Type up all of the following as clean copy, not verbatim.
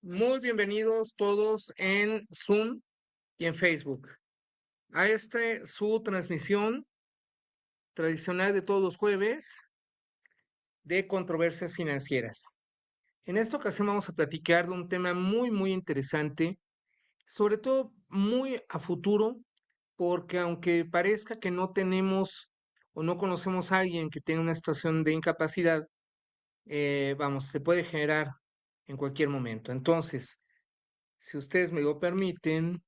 Muy bienvenidos todos en Zoom y en Facebook a su transmisión tradicional de todos los jueves de controversias financieras. En esta ocasión vamos a platicar de un tema muy interesante, sobre todo muy a futuro, porque aunque parezca que no tenemos o no conocemos a alguien que tenga una situación de incapacidad, se puede generar en cualquier momento. Entonces, si ustedes me lo permiten,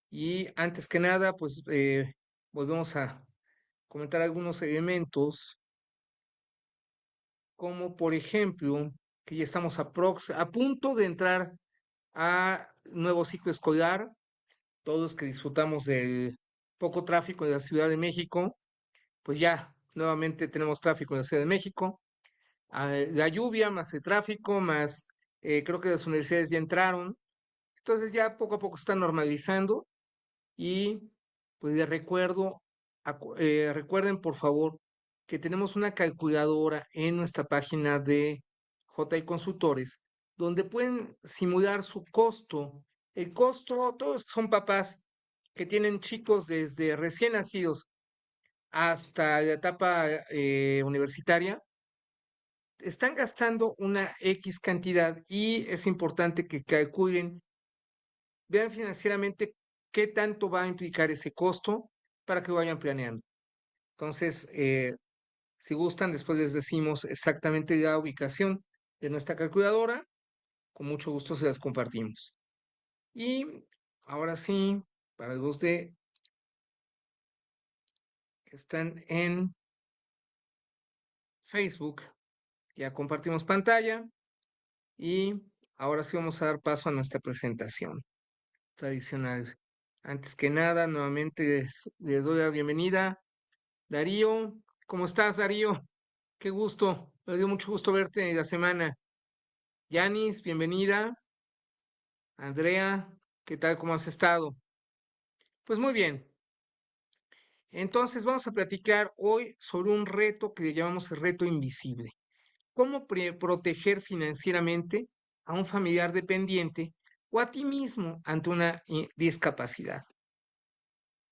y antes que nada, pues volvemos a comentar algunos elementos, como por ejemplo, que ya estamos a punto de entrar a nuevo ciclo escolar, todos que disfrutamos del poco tráfico de la Ciudad de México, pues ya nuevamente tenemos tráfico en la Ciudad de México, la lluvia más el tráfico, más creo que las universidades ya entraron, entonces ya poco a poco está normalizando. Y pues les recuerden por favor que tenemos una calculadora en nuestra página de JI Consultores, donde pueden simular su costo. El costo, todos son papás que tienen chicos desde recién nacidos hasta la etapa universitaria, están gastando una X cantidad y es importante que calculen, vean financieramente qué tanto va a implicar ese costo para que vayan planeando. Entonces, si gustan, después les decimos exactamente la ubicación de nuestra calculadora. Con mucho gusto se las compartimos. Y ahora sí, para los de que están en Facebook, ya compartimos pantalla y ahora sí vamos a dar paso a nuestra presentación tradicional. Antes que nada, nuevamente les doy la bienvenida. Darío, ¿cómo estás, Darío? Qué gusto, me dio mucho gusto verte en la semana. Yanis, bienvenida. Andrea, ¿qué tal? ¿Cómo has estado? Pues muy bien. Entonces vamos a platicar hoy sobre un reto que le llamamos el reto invisible. ¿Cómo proteger financieramente a un familiar dependiente o a ti mismo ante una discapacidad?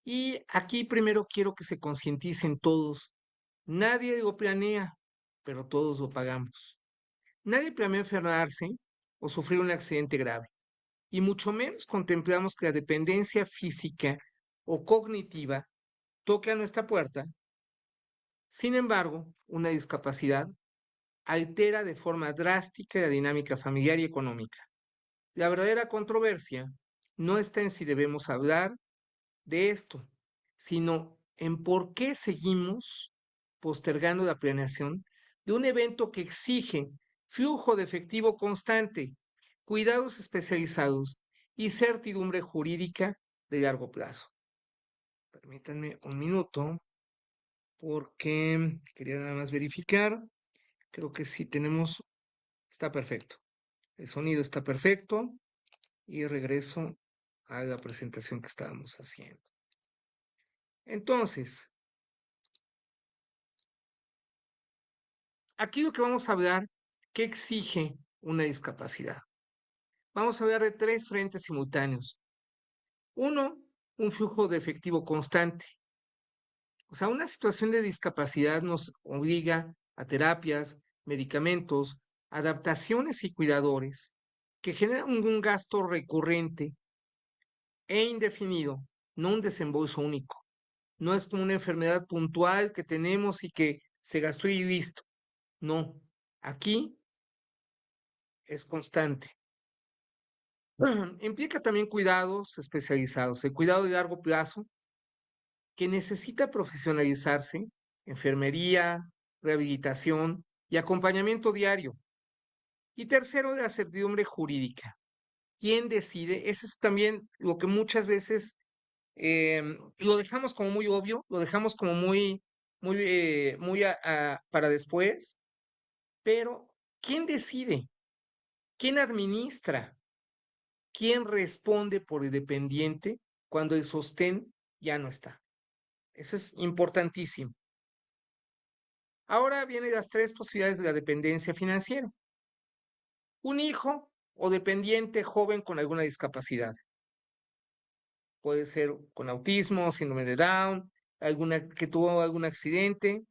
Y aquí primero quiero que se concienticen todos. Nadie lo planea, pero todos lo pagamos. Nadie planea enfermarse o sufrir un accidente grave, y mucho menos contemplamos que la dependencia física o cognitiva toque a nuestra puerta. Sin embargo, una discapacidad altera de forma drástica la dinámica familiar y económica. La verdadera controversia no está en si debemos hablar de esto, sino en por qué seguimos postergando la planeación de un evento que exige flujo de efectivo constante, cuidados especializados y certidumbre jurídica de largo plazo. Permítanme un minuto porque quería nada más verificar. Creo que sí tenemos, está perfecto. El sonido está perfecto y regreso a la presentación que estábamos haciendo. Entonces, aquí lo que vamos a hablar, ¿qué exige una discapacidad? Vamos a hablar de tres frentes simultáneos. Uno, un flujo de efectivo constante. O sea, una situación de discapacidad nos obliga a terapias, medicamentos, adaptaciones y cuidadores que generan un gasto recurrente e indefinido, no un desembolso único. No es como una enfermedad puntual que tenemos y que se gastó y listo. No, aquí es constante. Implica también cuidados especializados, el cuidado de largo plazo que necesita profesionalizarse, enfermería, rehabilitación y acompañamiento diario. Y tercero, la certidumbre jurídica. ¿Quién decide? Eso es también lo que muchas veces lo dejamos como muy obvio, lo dejamos como muy para después, pero ¿quién decide? ¿Quién administra? ¿Quién responde por el dependiente cuando el sostén ya no está? Eso es importantísimo. Ahora vienen las tres posibilidades de la dependencia financiera. Un hijo o dependiente joven con alguna discapacidad. Puede ser con autismo, síndrome de Down, que tuvo algún accidente,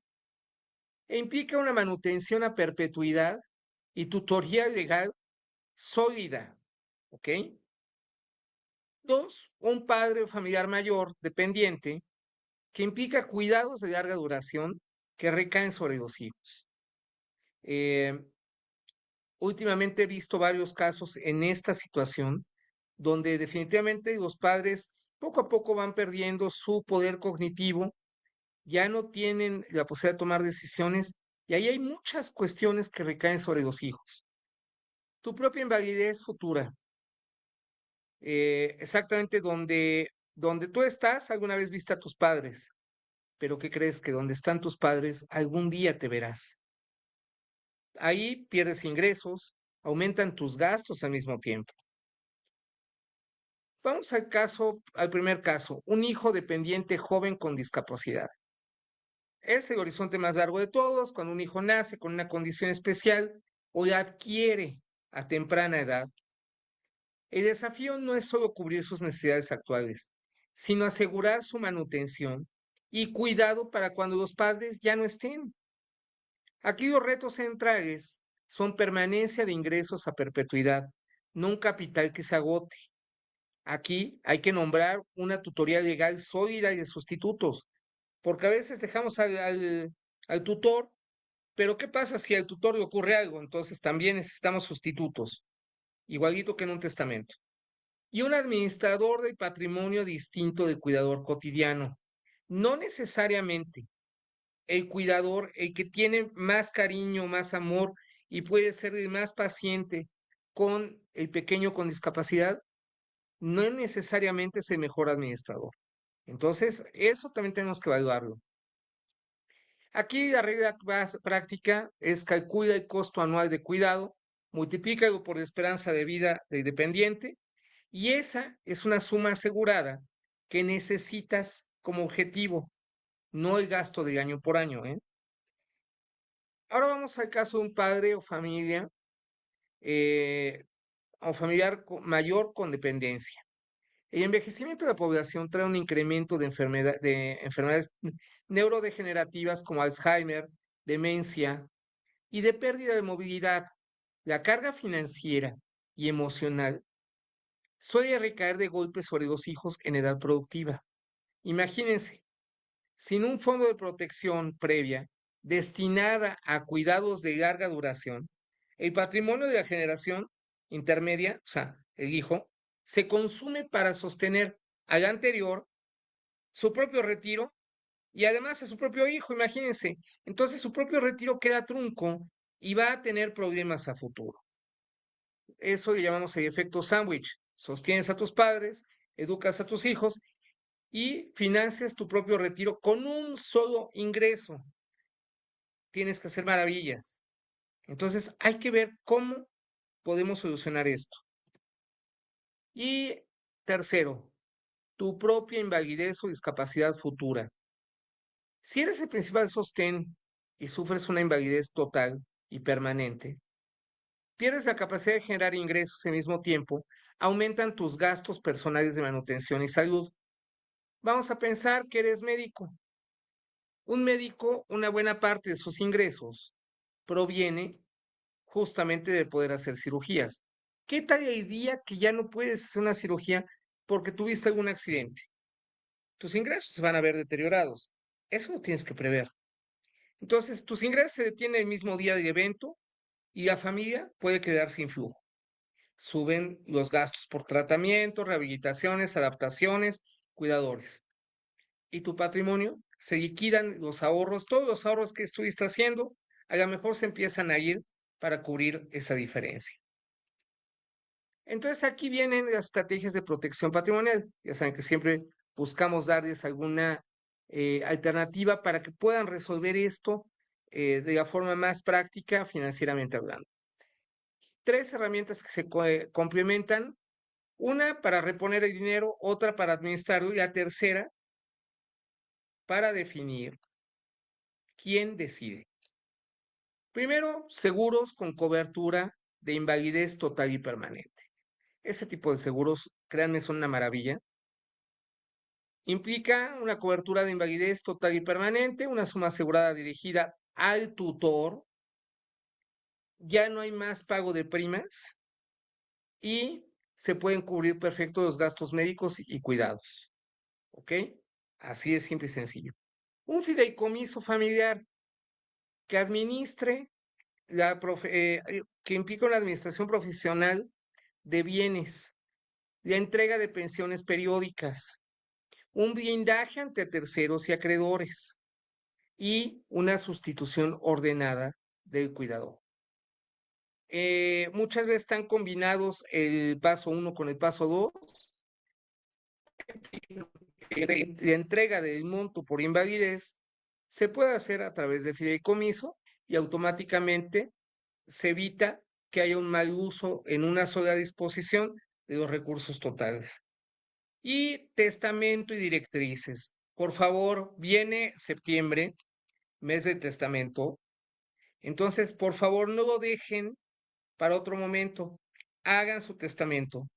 e implica una manutención a perpetuidad y tutoría legal sólida, ¿ok? Dos, un padre o familiar mayor dependiente que implica cuidados de larga duración que recaen sobre los hijos. Últimamente he visto varios casos en esta situación donde definitivamente los padres poco a poco van perdiendo su poder cognitivo, ya no tienen la posibilidad de tomar decisiones y ahí hay muchas cuestiones que recaen sobre los hijos. Tu propia invalidez futura, exactamente donde tú estás, alguna vez viste a tus padres, pero ¿qué crees? Que donde están tus padres, algún día te verás. Ahí pierdes ingresos, aumentan tus gastos al mismo tiempo. Vamos al primer caso, un hijo dependiente joven con discapacidad. Es el horizonte más largo de todos, cuando un hijo nace con una condición especial o la adquiere a temprana edad. El desafío no es solo cubrir sus necesidades actuales, sino asegurar su manutención y cuidado para cuando los padres ya no estén. Aquí los retos centrales son permanencia de ingresos a perpetuidad, no un capital que se agote. Aquí hay que nombrar una tutoría legal sólida y de sustitutos, porque a veces dejamos al tutor, pero ¿qué pasa si al tutor le ocurre algo? Entonces también necesitamos sustitutos, igualito que en un testamento. Y un administrador del patrimonio distinto del cuidador cotidiano. No necesariamente el cuidador, el que tiene más cariño, más amor y puede ser el más paciente con el pequeño con discapacidad, no necesariamente es el mejor administrador. Entonces, eso también tenemos que evaluarlo. Aquí la regla práctica es calcula el costo anual de cuidado, multiplícalo por la esperanza de vida del dependiente y esa es una suma asegurada que necesitas como objetivo, no el gasto de año por año, ¿eh? Ahora vamos al caso de un padre eh, o familiar mayor con dependencia. El envejecimiento de la población trae un incremento de enfermedades neurodegenerativas como Alzheimer, demencia y de pérdida de movilidad. La carga financiera y emocional suele recaer de golpe sobre los hijos en edad productiva. Imagínense, sin un fondo de protección previa destinada a cuidados de larga duración, el patrimonio de la generación intermedia, o sea, el hijo, se consume para sostener al anterior su propio retiro y además a su propio hijo, imagínense. Entonces su propio retiro queda trunco y va a tener problemas a futuro. Eso le llamamos el efecto sándwich. Sostienes a tus padres, educas a tus hijos y financias tu propio retiro con un solo ingreso. Tienes que hacer maravillas. Entonces hay que ver cómo podemos solucionar esto. Y tercero, tu propia invalidez o discapacidad futura. Si eres el principal sostén y sufres una invalidez total y permanente, pierdes la capacidad de generar ingresos al mismo tiempo, aumentan tus gastos personales de manutención y salud. Vamos a pensar que eres médico. Un médico, una buena parte de sus ingresos proviene justamente de poder hacer cirugías. ¿Qué tal el día que ya no puedes hacer una cirugía porque tuviste algún accidente? Tus ingresos se van a ver deteriorados. Eso lo tienes que prever. Entonces, tus ingresos se detienen el mismo día del evento y la familia puede quedar sin flujo. Suben los gastos por tratamiento, rehabilitaciones, adaptaciones, cuidadores. Y tu patrimonio, se liquidan los ahorros, todos los ahorros que estuviste haciendo, a lo mejor se empiezan a ir para cubrir esa diferencia. Entonces aquí vienen las estrategias de protección patrimonial. Ya saben que siempre buscamos darles alguna alternativa para que puedan resolver esto de la forma más práctica financieramente hablando. Tres herramientas que se complementan, una para reponer el dinero, otra para administrarlo y la tercera para definir quién decide. Primero, seguros con cobertura de invalidez total y permanente. Ese tipo de seguros, créanme, son una maravilla. Implica una cobertura de invalidez total y permanente, una suma asegurada dirigida al tutor, ya no hay más pago de primas y se pueden cubrir perfecto los gastos médicos y cuidados. ¿Ok? Así de simple y sencillo. Un fideicomiso familiar que administre que implica una administración profesional de bienes, la entrega de pensiones periódicas, un blindaje ante terceros y acreedores y una sustitución ordenada del cuidador. Muchas veces están combinados el paso 1 con el paso 2. La entrega del monto por invalidez se puede hacer a través de fideicomiso y automáticamente se evita que haya un mal uso en una sola disposición de los recursos totales. Y testamento y directrices. Por favor, viene septiembre, mes de testamento. Entonces, por favor, no lo dejen para otro momento. Hagan su testamento,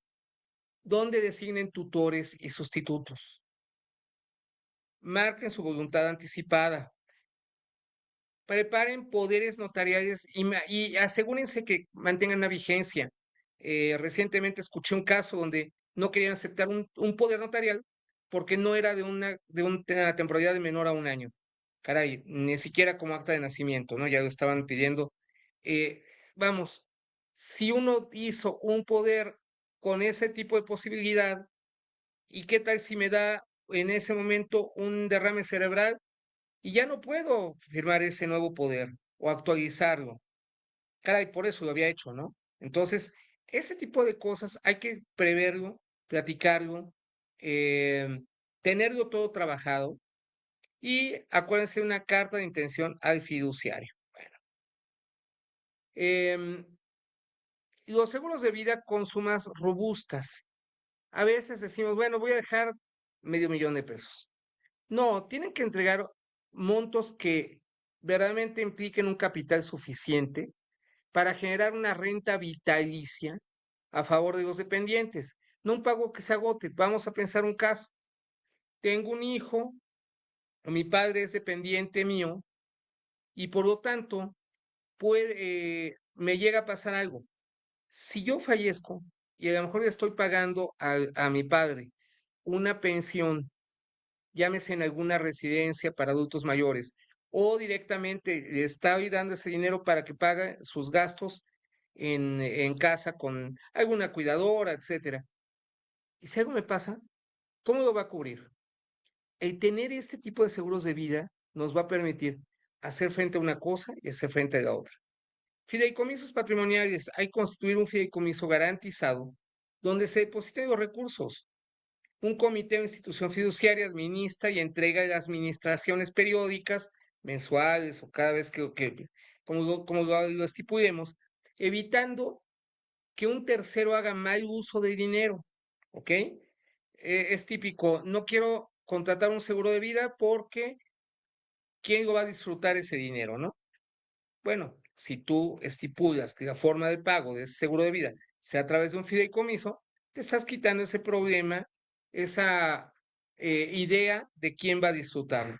donde designen tutores y sustitutos. Marquen su voluntad anticipada. Preparen poderes notariales y asegúrense que mantengan una vigencia. Recientemente escuché un caso donde no querían aceptar un poder notarial porque no era de una temporalidad de menor a un año. Caray, ni siquiera como acta de nacimiento, ¿no? Ya lo estaban pidiendo. Eh, Vamos, si uno hizo un poder con ese tipo de posibilidad, ¿y qué tal si me da en ese momento un derrame cerebral y ya no puedo firmar ese nuevo poder o actualizarlo? Caray, por eso lo había hecho, ¿no? Entonces, ese tipo de cosas hay que preverlo, platicarlo, eh, tenerlo todo trabajado y acuérdense de una carta de intención al fiduciario. Bueno, em, los seguros de vida con sumas robustas. A veces decimos, bueno, voy a dejar $500,000. No, tienen que entregar montos que verdaderamente impliquen un capital suficiente para generar una renta vitalicia a favor de los dependientes, no un pago que se agote. Vamos a pensar un caso. Tengo un hijo, mi padre es dependiente mío y por lo tanto me llega a pasar algo. Si yo fallezco y a lo mejor le estoy pagando a mi padre una pensión, llámese en alguna residencia para adultos mayores, o directamente le estoy dando ese dinero para que pague sus gastos en casa con alguna cuidadora, etcétera. Y si algo me pasa, ¿cómo lo va a cubrir? El tener este tipo de seguros de vida nos va a permitir hacer frente a una cosa y hacer frente a la otra. Fideicomisos patrimoniales. Hay que constituir un fideicomiso garantizado donde se depositen los recursos. Un comité o institución fiduciaria administra y entrega las administraciones periódicas, mensuales o cada vez como lo estipulemos, evitando que un tercero haga mal uso del dinero. ¿Ok? Es típico, no quiero contratar un seguro de vida porque ¿quién lo va a disfrutar ese dinero, no? Bueno, si tú estipulas que la forma de pago de ese seguro de vida sea a través de un fideicomiso, te estás quitando ese problema, esa idea de quién va a disfrutarlo.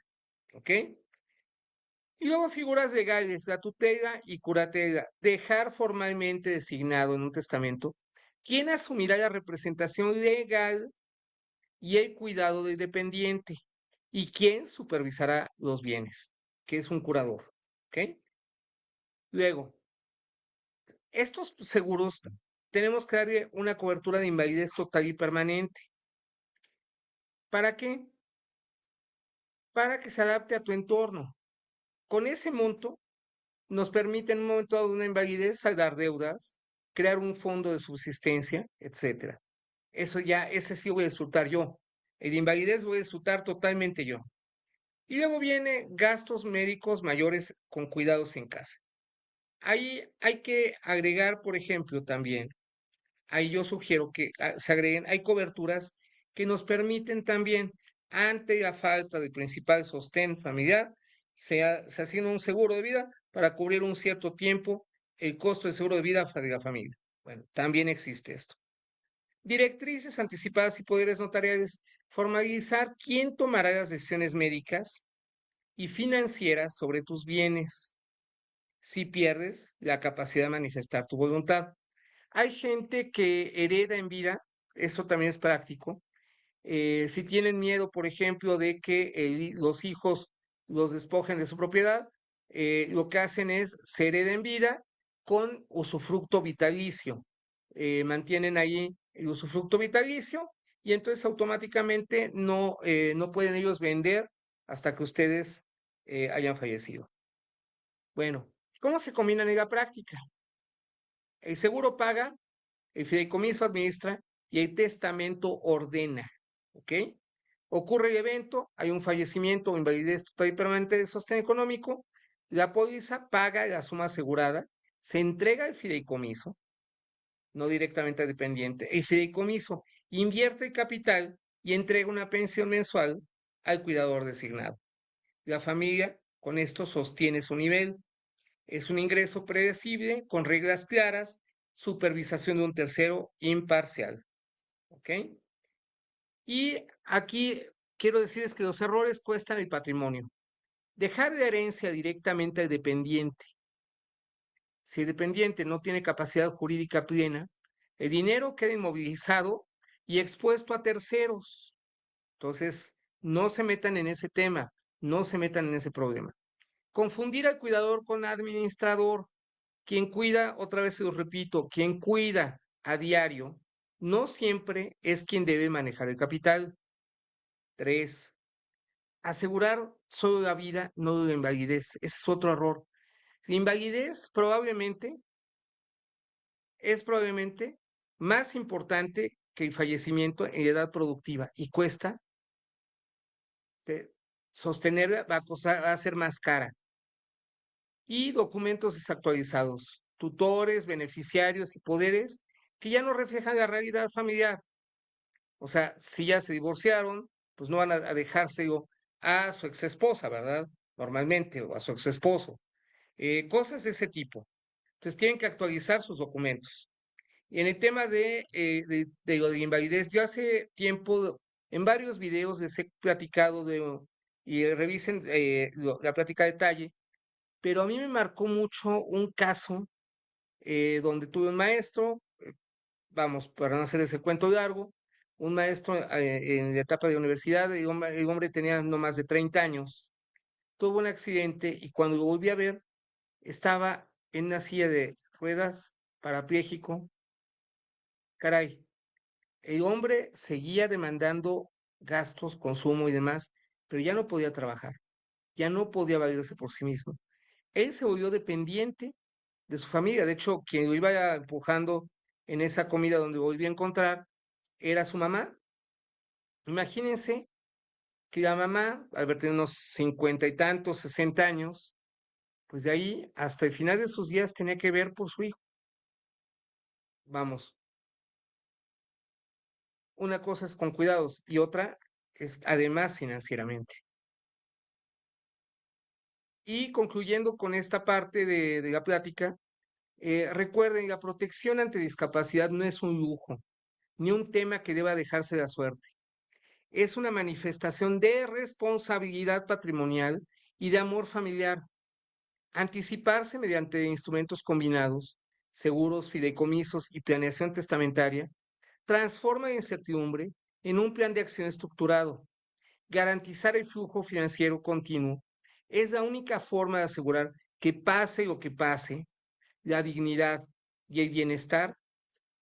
¿Ok? Y luego figuras legales, la tutela y curatela. Dejar formalmente designado en un testamento quién asumirá la representación legal y el cuidado del dependiente y quién supervisará los bienes, que es un curador. ¿Ok? Luego, estos seguros tenemos que darle una cobertura de invalidez total y permanente. ¿Para qué? Para que se adapte a tu entorno. Con ese monto nos permite en un momento dado de una invalidez saldar deudas, crear un fondo de subsistencia, etcétera. Eso ya, ese sí voy a disfrutar yo. El de invalidez voy a disfrutar totalmente yo. Y luego viene gastos médicos mayores con cuidados en casa. Ahí hay que agregar, por ejemplo, también ahí yo sugiero que se agreguen, hay coberturas que nos permiten también, ante la falta del principal sostén familiar, se asigna un seguro de vida para cubrir un cierto tiempo el costo del seguro de vida de la familia. Bueno, también existe esto. Directrices anticipadas y poderes notariales. Formalizar quién tomará las decisiones médicas y financieras sobre tus bienes si pierdes la capacidad de manifestar tu voluntad. Hay gente que hereda en vida, eso también es práctico. Si tienen miedo, por ejemplo, de que los hijos los despojen de su propiedad, lo que hacen es se hereda en vida con usufructo vitalicio. Mantienen ahí el usufructo vitalicio y entonces automáticamente no pueden ellos vender hasta que ustedes hayan fallecido. Bueno, ¿cómo se combinan en la práctica? El seguro paga, el fideicomiso administra y el testamento ordena. ¿Ok? Ocurre el evento, hay un fallecimiento o invalidez total y permanente del sostén económico, la póliza paga la suma asegurada, se entrega al fideicomiso, no directamente al dependiente. El fideicomiso invierte el capital y entrega una pensión mensual al cuidador designado. La familia con esto sostiene su nivel. Es un ingreso predecible, con reglas claras, supervisación de un tercero imparcial. ¿Ok? Y aquí quiero decirles que los errores cuestan el patrimonio. Dejar de herencia directamente al dependiente. Si el dependiente no tiene capacidad jurídica plena, el dinero queda inmovilizado y expuesto a terceros. Entonces, no se metan en ese tema, no se metan en ese problema. Confundir al cuidador con administrador. Quien cuida, otra vez se lo repito, quien cuida a diario, no siempre es quien debe manejar el capital. 3. Asegurar solo la vida, no la invalidez. Ese es otro error. La invalidez es probablemente más importante que el fallecimiento en edad productiva y cuesta sostenerla, va a ser más cara. Y documentos desactualizados, tutores, beneficiarios y poderes que ya no reflejan la realidad familiar. O sea, si ya se divorciaron, pues no van a dejárselo a su ex esposa, ¿verdad? Normalmente, o a su ex esposo. Cosas de ese tipo. Entonces tienen que actualizar sus documentos. Y en el tema de lo de invalidez, yo hace tiempo en varios videos les he platicado y revisen la plática a detalle, pero a mí me marcó mucho un caso donde tuve un maestro, vamos, para no hacer ese cuento largo, un maestro en la etapa de universidad, el hombre tenía no más de 30 años, tuvo un accidente y cuando lo volví a ver, estaba en una silla de ruedas, parapléjico. Caray, el hombre seguía demandando gastos, consumo y demás, pero ya no podía trabajar, ya no podía valerse por sí mismo. Él se volvió dependiente de su familia. De hecho, quien lo iba empujando en esa comida donde volví a encontrar era su mamá. Imagínense que la mamá, al ver tener unos 50 y tantos, 60 años, pues de ahí hasta el final de sus días tenía que ver por su hijo. Vamos, una cosa es con cuidados y otra es además financieramente. Y concluyendo con esta parte de la plática, recuerden, la protección ante discapacidad no es un lujo, ni un tema que deba dejarse de la suerte. Es una manifestación de responsabilidad patrimonial y de amor familiar. Anticiparse mediante instrumentos combinados, seguros, fideicomisos y planeación testamentaria, transforma la incertidumbre en un plan de acción estructurado. Garantizar el flujo financiero continuo es la única forma de asegurar que pase lo que pase, la dignidad y el bienestar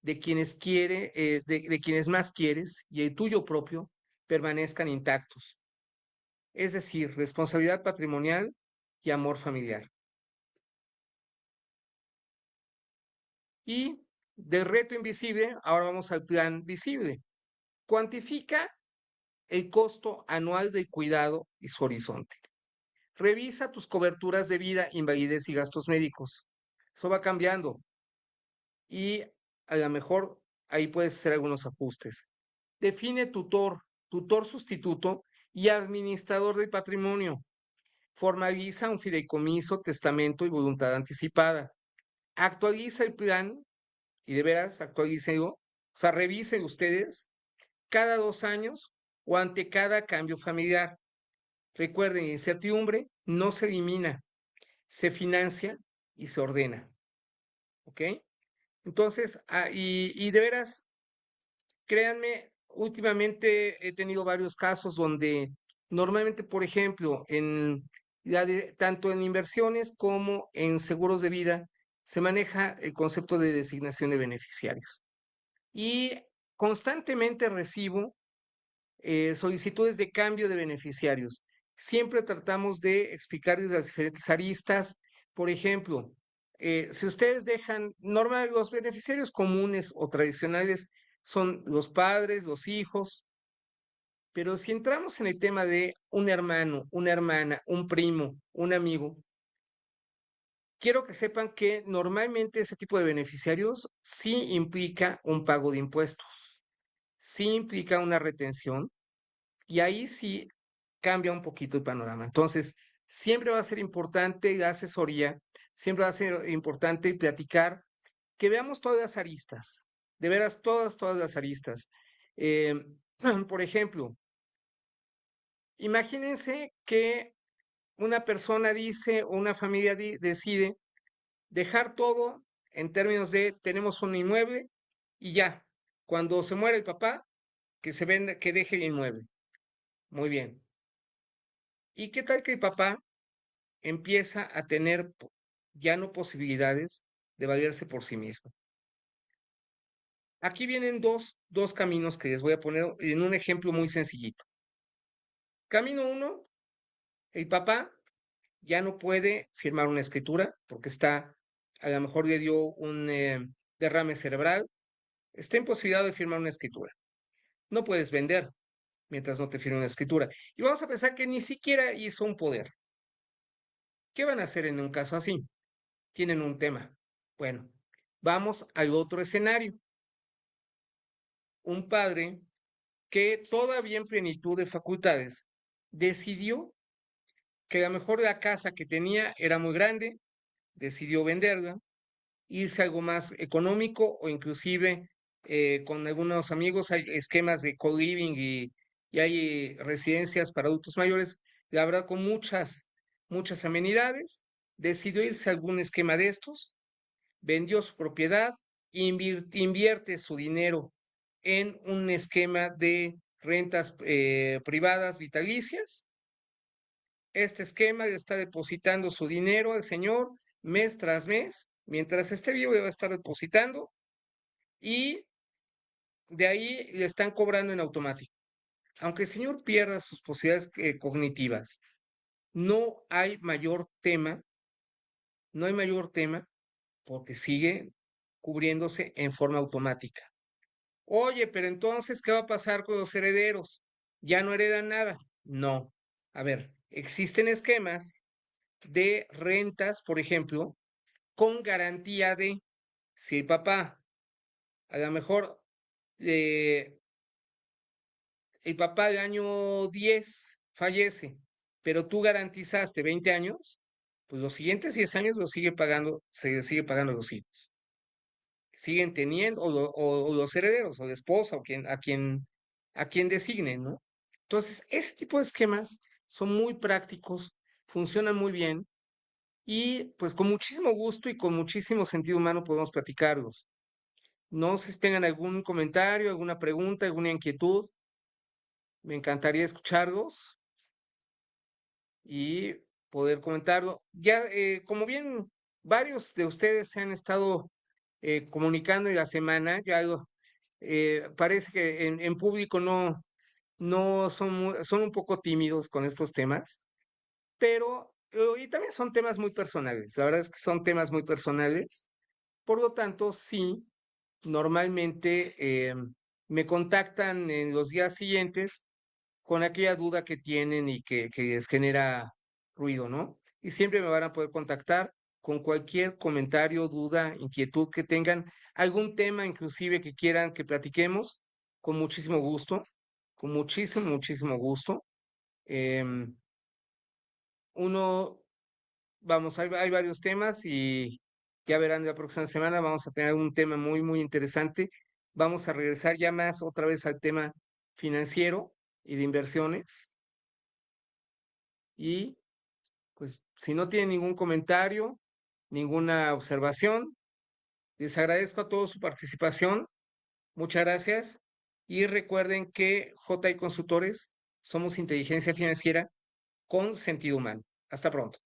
de quienes más quieres y el tuyo propio permanezcan intactos. Es decir, responsabilidad patrimonial y amor familiar. Y del reto invisible, ahora vamos al plan visible. Cuantifica el costo anual del cuidado y su horizonte. Revisa tus coberturas de vida, invalidez y gastos médicos. Eso va cambiando y a lo mejor ahí puedes hacer algunos ajustes. Define tutor sustituto y administrador del patrimonio. Formaliza un fideicomiso, testamento y voluntad anticipada. actualiza el plan y de veras actualícenlo, o sea, revisen ustedes cada 2 años o ante cada cambio familiar. Recuerden, incertidumbre no se elimina, se financia y se ordena. ¿Ok? Entonces, y de veras, créanme, últimamente he tenido varios casos donde normalmente, por ejemplo, tanto en inversiones como en seguros de vida, se maneja el concepto de designación de beneficiarios. Y constantemente recibo solicitudes de cambio de beneficiarios. Siempre tratamos de explicarles las diferentes aristas. Por ejemplo, si ustedes dejan, normal, los beneficiarios comunes o tradicionales son los padres, los hijos, pero si entramos en el tema de un hermano, una hermana, un primo, un amigo, quiero que sepan que normalmente ese tipo de beneficiarios sí implica un pago de impuestos, sí implica una retención y ahí sí cambia un poquito el panorama. Entonces, siempre va a ser importante la asesoría, siempre va a ser importante platicar, que veamos todas las aristas, de veras todas las aristas. Eh, por ejemplo, imagínense que una persona dice o una familia decide dejar todo en términos de tenemos un inmueble y ya, cuando se muere el papá, que se venda, que deje el inmueble. Muy bien. ¿Y qué tal que el papá empieza a tener ya no posibilidades de valerse por sí mismo? Aquí vienen dos caminos que les voy a poner en un ejemplo muy sencillito. Camino uno, el papá ya no puede firmar una escritura porque a lo mejor le dio un derrame cerebral, está en posibilidad de firmar una escritura. No puedes vender mientras no te firme una escritura. Y vamos a pensar que ni siquiera hizo un poder. ¿Qué van a hacer en un caso así? Tienen un tema. Bueno, vamos al otro escenario. Un padre que todavía en plenitud de facultades decidió que a lo mejor la casa que tenía era muy grande, decidió venderla, irse a algo más económico o inclusive con algunos amigos hay esquemas de co-living y hay residencias para adultos mayores, la verdad con muchas amenidades, decidió irse a algún esquema de estos, vendió su propiedad, invierte su dinero en un esquema de rentas privadas vitalicias. Este esquema le está depositando su dinero al señor mes tras mes. Mientras esté vivo, le va a estar depositando y de ahí le están cobrando en automático. Aunque el señor pierda sus posibilidades cognitivas, no hay mayor tema, no hay mayor tema porque sigue cubriéndose en forma automática. Oye, pero entonces, ¿qué va a pasar con los herederos? ¿Ya no heredan nada? No. A ver, existen esquemas de rentas, por ejemplo, con garantía de si el papá, a lo mejor eh, el papá del año 10 fallece, pero tú garantizaste 20 años, pues los siguientes 10 años los sigue pagando, se sigue pagando los hijos. Siguen teniendo, o los herederos, o la esposa, o a quien designen, ¿no? Entonces, ese tipo de esquemas son muy prácticos, funcionan muy bien, y pues con muchísimo gusto y con muchísimo sentido humano podemos platicarlos. No sé si tengan algún comentario, alguna pregunta, alguna inquietud. Me encantaría escucharlos y poder comentarlo. Ya, como bien varios de ustedes se han estado comunicando en la semana, ya parece que en público no son un poco tímidos con estos temas, pero y también son temas muy personales. La verdad es que son temas muy personales. Por lo tanto, sí, normalmente me contactan en los días siguientes con aquella duda que tienen y que les genera ruido, ¿no? Y siempre me van a poder contactar con cualquier comentario, duda, inquietud que tengan, algún tema inclusive que quieran que platiquemos, con muchísimo gusto, con muchísimo gusto. Em, uno, vamos, hay varios temas y Ya verán, la próxima semana vamos a tener un tema muy, muy interesante. Vamos a regresar ya más otra vez al tema financiero y de inversiones. Y pues si no tienen ningún comentario, ninguna observación, les agradezco a todos su participación. Muchas gracias. Y recuerden que JI Consultores somos inteligencia financiera con sentido humano. Hasta pronto.